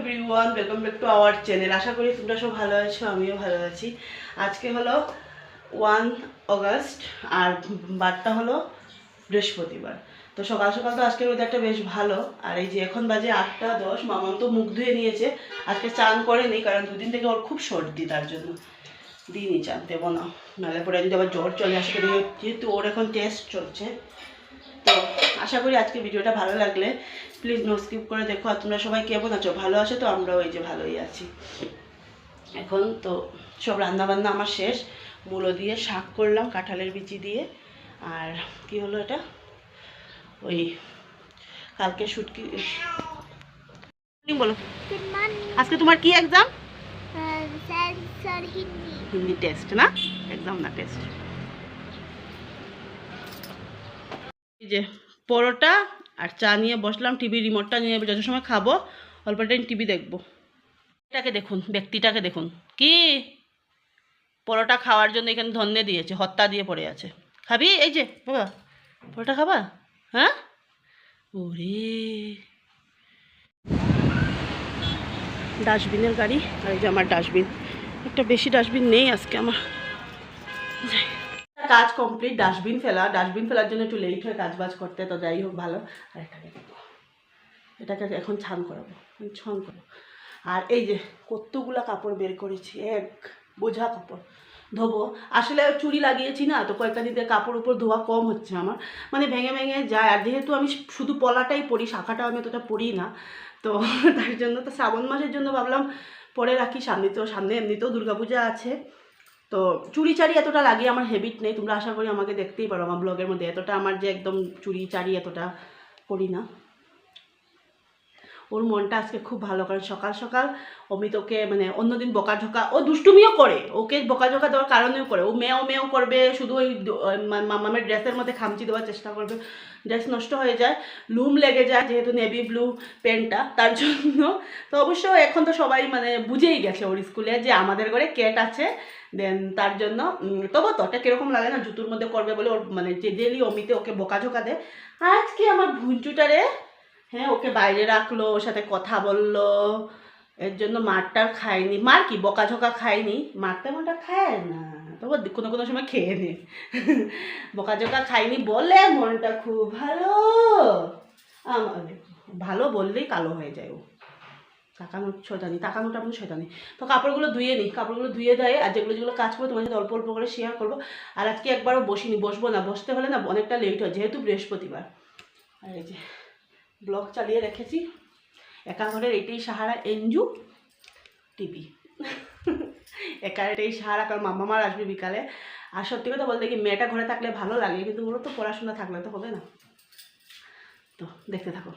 Everyone, welcome back to our channel. আশা করি তোমরা সব ভালো আছো, আমিও ভালো আছি। আজকে হলো 1 অগস্ট আর বারটা হলো বৃহস্পতিবার। তো সকাল সকাল তো আজকের ওয়েদারটা বেশ ভালো। আর এই যে এখন বাজে 8:10, মামাম তো মুখ ধুয়ে নিয়েছে, আজকে চান করেনি কারণ দুদিন থেকে ওর খুব সর্দি, তার জন্য দিনই চান দেবো না, নাহলে পরে যদি আবার জ্বর চলে আসে, যেহেতু ওর এখন টেস্ট চলছে। তো আশা করি আজকে ভিডিওটা ভালো লাগলে প্লিজ নো স্কিপ করে দেখো। আর তোমরা সবাই কেমন আছো? ভালো আছো তো? আমরাও এই যে ভালোই আছি। এখন তো সব রান্নাবান্না আমার শেষ। মূলো দিয়ে শাক করলাম, কাঁঠালের বিচি দিয়ে। আর কি হলো এটা, ওই কালকে শুটকি। বলো, আজকে তোমার কি এক্সাম? হিন্দি টেস্ট না, এক্সাম না, টেস্ট। এই যে পরোটা আর চা নিয়ে বসলাম, টিভি রিমোটটা নিয়ে যত সময় খাবো অল্প টাইম টিভি দেখবো। এটাকে দেখুন, ব্যক্তিটাকে দেখুন, কি পরোটা খাওয়ার জন্য এখানে ধন্যে দিয়েছে, হত্যা দিয়ে পড়ে আছে। খাবি? এই যে বাবা, পরোটা খাবা? হ্যাঁ, ওরে ডাস্টবিনের গাড়ি। আর এই যে আমার ডাস্টবিন, একটা বেশি ডাস্টবিন নেই আজকে আমার। কাজ কমপ্লিট, ডাস্টবিন ফেলার জন্য একটু লেট হয় কাজ বাজ করতে, তো যাই হোক ভালো। আর এটাকে এখন ছান করাবো, ছন করবো। আর এই যে কতগুলা কাপড় বের করেছি, এক বোঝা কাপড় ধোবো। আসলে চুড়ি লাগিয়েছি না, তো কয়েকটা দিতে কাপড় উপর ধোয়া কম হচ্ছে আমার, মানে ভেঙে ভেঙে যায়। আর যেহেতু আমি শুধু পলাটাই পরি, শাখাটা আমি অতটা পরি না, তো তার জন্য তো শ্রাবণ মাসের জন্য ভাবলাম পরে রাখি। সামনে এমনিতেও দুর্গাপূজা আছে, তো চুড়ি চাড়ি এতটা লাগিয়ে আমার হ্যাবিট নেই। তোমরা আশা করি আমাকে দেখতেই পারো আমার ব্লগের মধ্যে, এতটা আমার যে একদম চুড়ি চাড়ি এতটা করি না। ওর মনটা আজকে খুব ভালো, কারণ সকাল সকাল অমিতকে মানে অন্যদিন বকাঝকা, ও দুষ্টুমিও করে, ওকে বকাঝকা দেওয়ার কারণেও করে, ও মেও করবে, শুধু ওই মামামের ড্রেসের মধ্যে খামচি দেওয়ার চেষ্টা করবে, ড্রেস নষ্ট হয়ে যায়, লুম লেগে যায়, যেহেতু নেভি ব্লু প্যান্টটা, তার জন্য। তো অবশ্য এখন তো সবাই মানে বুঝেই গেছে ওর স্কুলে যে আমাদের ঘরে ক্যাট আছে, দেন তার জন্য। তবু তো ওটা কীরকম লাগে না, জুতোর মধ্যে করবে বলে ওর মানে যে ডেলি অমিতে ওকে বকাঝকা দেয়। আজকে আমার ভুঞ্চুটারে, হ্যাঁ, ওকে বাইরে রাখলো, ওর সাথে কথা বললো, এর জন্য মারটার খায়নি। মার কি, বকাঝকা খায়নি, মারটা খায় না, তবু কোনো কোনো সময় খেয়ে নে। বকাঝকা খায়নি বলে মনটা খুব ভালো। আমার ভালো বললেই কালো হয়ে যায় ও, তাকানোটা আপনি শয়তানি। তো কাপড়গুলো ধুয়ে দেয়। আর যেগুলো কাজ করবো তোমার সাথে অল্প অল্প করে শেয়ার করবো। আর আজকে একবারও বসবো না, বসতে হলে না অনেকটা লেট হয় যেহেতু বৃহস্পতিবার। আর এই যে ব্লগ চালিয়ে রেখেছি, একা ঘরের এটাই সাহারা, এনজু টিভি। একার এটাই সাহারা, কারণ মামার আসবে বিকালে। আর সত্যি কথা বলতে কি, মেয়েটা ঘরে থাকলে ভালো লাগে, কিন্তু ওরও তো পড়াশোনা থাকলে তো হবে না। তো দেখতে থাকো।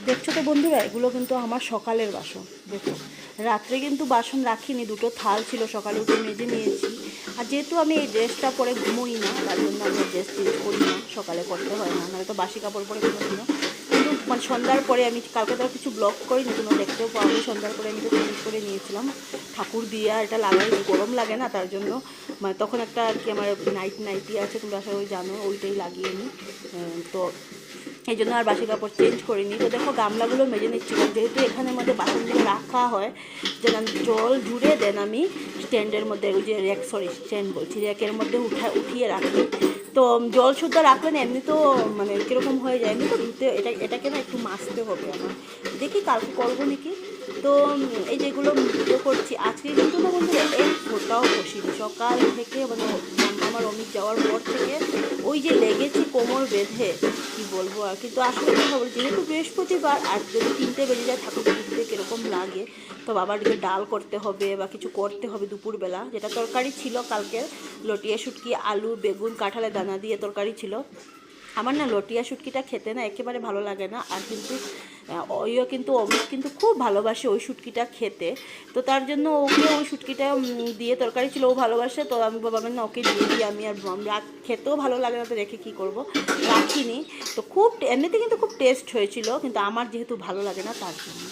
দেখছো তো বন্ধুরা, এগুলো কিন্তু আমার সকালের বাসন। দেখো, রাত্রে কিন্তু বাসন রাখিনি, দুটো থাল ছিল, সকালে উঠে মেজে নিয়েছি। আর যেহেতু আমি এই ড্রেসটা পরে ঘুমোই না, তার জন্য আমি ড্রেস চেঞ্জ করি না, সকালে করতে হয় না, নাহলে তো বাসি কাপড় পরে ঘুমোই না। কিন্তু মানে সন্ধ্যার পরে আমি কালকে তো কিছু ব্লগ করিনি, তোমরা দেখতেও পাবো। সন্ধ্যার পরে আমি তো চেঞ্জ করে নিয়েছিলাম, ঠাকুর দিয়ে। আর এটা লাগাই গরম লাগে না, তার জন্য মানে তখন একটা আর কি আমার নাইটি আছে, তোমরা আসলে ওই জানো, ওইটাই লাগিয়ে নিই। তো এই জন্য আর বাসি কাপড় চেঞ্জ করিনি। তো দেখো গামলাগুলো মেজে নিচ্ছিলাম, যেহেতু এখানের মধ্যে বাসনগুলো রাখা হয়, যেন জল জুড়ে দেন আমি স্ট্যান্ডের মধ্যে, ওই যে স্ট্যান্ড বলছি, র্যাকের মধ্যে উঠিয়ে রাখি। তো জল শুদ্ধ রাখলে না এমনি তো মানে কীরকম হয়ে যায়, এমনি তো ধুতে, এটাকে না একটু মাজতে হবে আমার। দেখি কালকে করবো নাকি। তো এই যেগুলো ভিডিও করছি আজকে কিন্তু না বন্ধুরা এক ফোটাও বসিনি, সকাল থেকে মানে আমার অমিত যাওয়ার পর থেকে ওই যে লেগেছি কোমর বেঁধে কি বলবো। আর কিন্তু আসলে কথা বলি, যেহেতু বৃহস্পতিবার আর যদি 3টে বেজে যায় ঠাকুর দিতে কীরকম লাগে, তো বাবার দিকে ডাল করতে হবে বা কিছু করতে হবে দুপুরবেলা। যেটা তরকারি ছিল কালকে, লটিয়া শুটকি আলু বেগুন কাঁঠালের দানা দিয়ে তরকারি ছিল। আমার না লটিয়া শুটকিটা খেতে না একেবারে ভালো লাগে না, আর কিন্তু ওইও কিন্তু অমিত কিন্তু খুব ভালোবাসে ওই শুটকিটা খেতে। তো তার জন্য ওকে ওই শুটকিটা দিয়ে তরকারি ছিল, ও ভালোবাসে। তো আমি বাবা না ওকে দিয়ে দিই, আমি আর খেতেও ভালো লাগে না, তো রেখে কী করবো, রাখিনি। তো খুব এমনিতে কিন্তু খুব টেস্ট হয়েছিল, কিন্তু আমার যেহেতু ভালো লাগে না তার জন্য।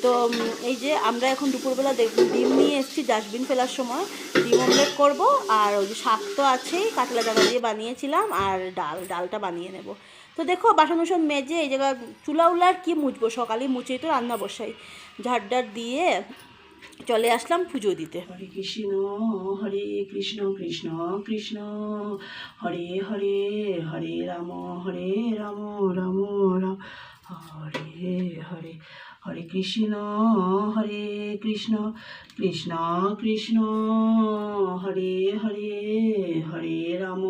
তো এই যে আমরা এখন দুপুরবেলা ডিম নিয়ে এসেছি ডাস্টবিন ফেলার সময়, ডিম অমলেট করব। আর ওই যে শাক তো আছেই, কাতলা ডাটা দিয়ে বানিয়েছিলাম, আর ডালটা বানিয়ে নেব। তো দেখো বাসন বাসন মেজে এই জায়গা চুলা উলার কি মুছবো, সকালেই মুছেই তো রান্না বসাই, ঝাড়ডার দিয়ে চলে আসলাম পুজো দিতে। হরে কৃষ্ণ কৃষ্ণ কৃষ্ণ হরে হরে, হরে রাম রাম রাম হরে হরে, হরে কৃষ্ণ কৃষ্ণ কৃষ্ণ হরে হরে, হরে রাম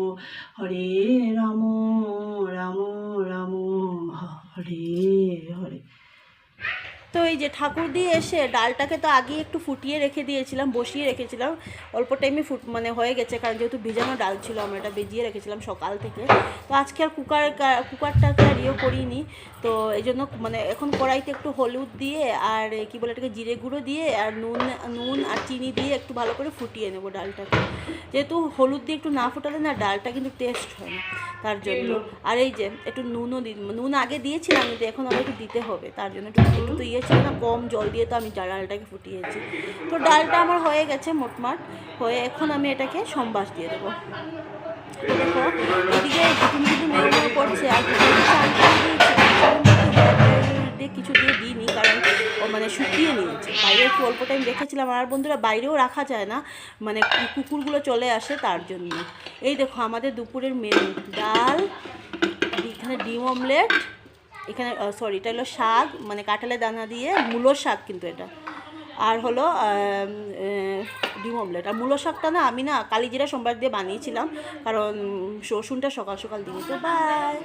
রাম রাম রাম হরে হরে। তো এই যে ঠাকুর দিয়ে এসে ডালটাকে তো আগে একটু ফুটিয়ে রেখে দিয়েছিলাম, বসিয়ে রেখেছিলাম, অল্প টাইমে মানে হয়ে গেছে, কারণ যেহেতু ভিজানো ডাল ছিল আমরা এটা ভিজিয়ে রেখেছিলাম সকাল থেকে। তো আজকে আর কুকারটাকে আর ইয়ে করিনি। তো এই জন্য মানে এখন কড়াইতে একটু হলুদ দিয়ে আর কি বলে এটাকে জিরে গুঁড়ো দিয়ে আর নুন আর চিনি দিয়ে একটু ভালো করে ফুটিয়ে নেবো ডালটাকে। যেহেতু হলুদ দিয়ে একটু না ফোটালে না ডালটা কিন্তু টেস্ট হয় না, তার জন্য। আর এই যে একটু নুন আগে দিয়েছিলাম, কিন্তু এখন আবার একটু দিতে হবে, তার জন্য একটু তো ইয়ে ছিল না, কম জল দিয়ে তো আমি ডালটাকে ফুটিয়েছি। তো ডালটা আমার হয়ে গেছে মোটমাট হয়ে, এখন আমি এটাকে সম্বাস দিয়ে দেবো। দেখো এদিকে মেঘ করছে, আর কিছু দিয়ে দিইনি, কারণ ও মানে শুকিয়ে নিয়েছে। বাইরে একটু অল্প টাইম রেখেছিলাম, আর বন্ধুরা বাইরেও রাখা যায় না, মানে কুকুরগুলো চলে আসে তার জন্য। এই দেখো আমাদের দুপুরের মেনু, ডাল, এখানে ডিম অমলেট, এখানে সরি এটা হলো শাক, মানে কাঁঠালের দানা দিয়ে মূলোর শাক কিন্তু এটা, আর হলো ডিম অমলেট। আর মূলো শাকটা না আমি না কালিজিরা সোমবার দিয়ে বানিয়েছিলাম, কারণ রসুনটা সকাল সকাল দিই। তো বাই।